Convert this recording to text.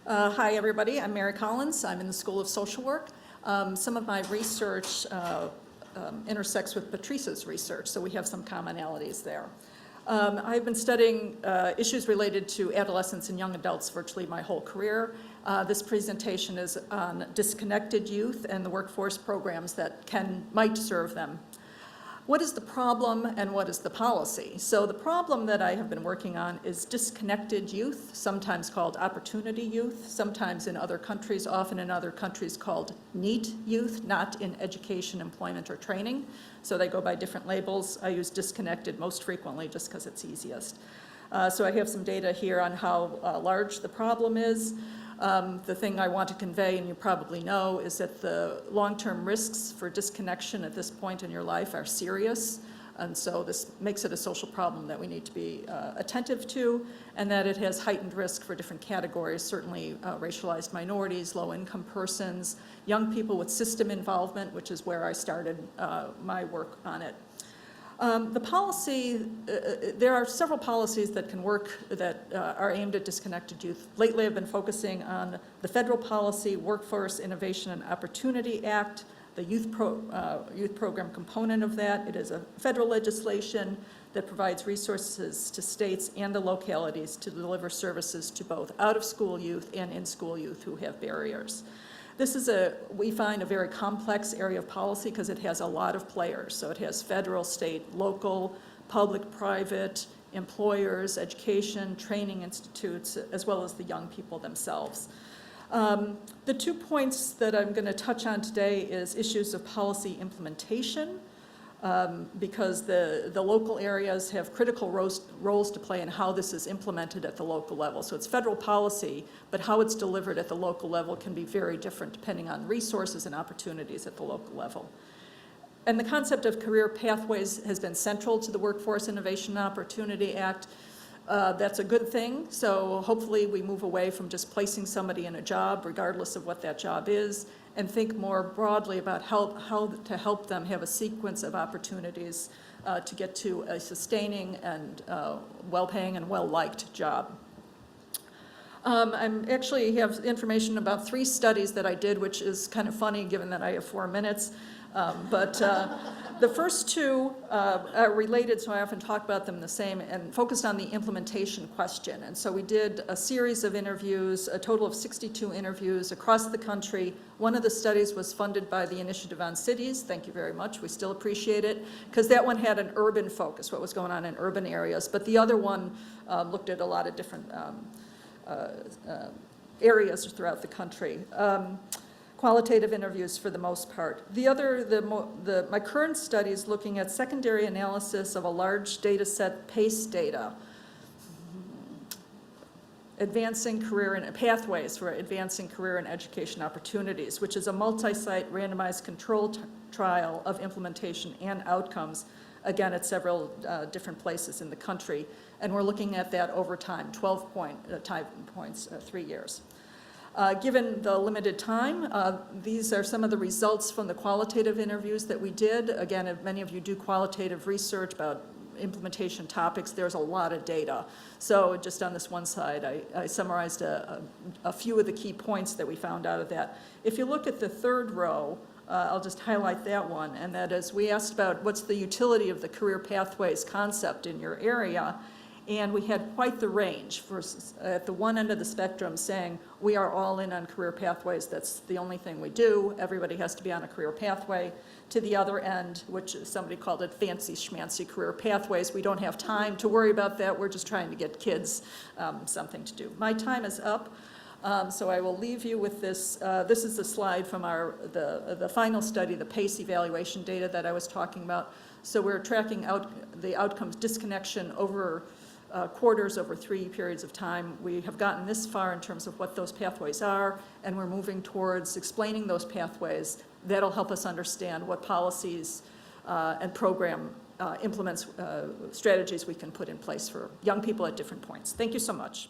Hi, everybody. I'm Mary Collins. I'm in the School of Social Work. Some of my research intersects with Patrice's research, so we have some commonalities there. I've been studying issues related to adolescents and young adults virtually my whole career. This presentation is on disconnected youth and the workforce programs that might serve them. What is the problem and what is the policy? So the problem that I have been working on is disconnected youth, sometimes called opportunity youth, sometimes in other countries, often in other countries called NEET youth, not in education, employment, or training. So they go by different labels. I use disconnected most frequently just because it's easiest. So I have some data here on how large the problem is. The thing I want to convey, and you probably know, is that the long-term risks for disconnection at this point in your life are serious, and so this makes it a social problem that we need to be attentive to, and that it has heightened risk for different categories, certainly racialized minorities, low-income persons, young people with system involvement, which is where I started my work on it. The policy, there are several policies that can work that are aimed at disconnected youth. Lately, I've been focusing on the federal policy, Workforce Innovation and Opportunity Act, the youth program component of that. It is a federal legislation that provides resources to states and the localities to deliver services to both out-of-school youth and in-school youth who have barriers. This is we find a very complex area of policy because it has a lot of players. So it has federal, state, local, public, private, employers, education, training institutes, as well as the young people themselves. The 2 points that I'm going to touch on today is issues of policy implementation, because the local areas have critical roles to play in how this is implemented at the local level. So it's federal policy, but how it's delivered at the local level can be very different depending on resources and opportunities at the local level. And the concept of career pathways has been central to the Workforce Innovation and Opportunity Act. That's a good thing, so hopefully we move away from just placing somebody in a job, regardless of what that job is, and think more broadly about how to help them have a sequence of opportunities to get to a sustaining and well-paying and well-liked job. I actually have information about 3 studies that I did, which is kind of funny given that I have 4 minutes. The first 2 are related, so I often talk about them the same, and focused on the implementation question. And so we did a series of interviews, a total of 62 interviews across the country. One of the studies was funded by the Initiative on Cities. Thank you very much. We still appreciate it, because that one had an urban focus, what was going on in urban areas. But the other one looked at a lot of different areas throughout the country. Qualitative interviews for the most part. My current study is looking at secondary analysis of a large data set, PACE data, advancing career and pathways for advancing career and education opportunities, which is a multi-site randomized control trial of implementation and outcomes, again at several different places in the country. And we're looking at that over time, 12 time points, 3 years. Given the limited time, these are some of the results from the qualitative interviews that we did. Again, if many of you do qualitative research about implementation topics, there's a lot of data. So just on this one side, I summarized a few of the key points that we found out of that. If you look at the 3rd row, I'll just highlight that one, and that is we asked about what's the utility of the career pathways concept in your area. And we had quite the range at the one end of the spectrum saying we are all in on career pathways, that's the only thing we do, everybody has to be on a career pathway, to the other end, which somebody called it fancy schmancy career pathways. We don't have time to worry about that, we're just trying to get kids something to do. My time is up, so I will leave you with this. This is the slide from the final study, the PACE evaluation data that I was talking about. So we're tracking the outcomes disconnection over quarters over 3 periods of time. We have gotten this far in terms of what those pathways are, and we're moving towards explaining those pathways. That'll help us understand what policies and program implements strategies we can put in place for young people at different points. Thank you so much.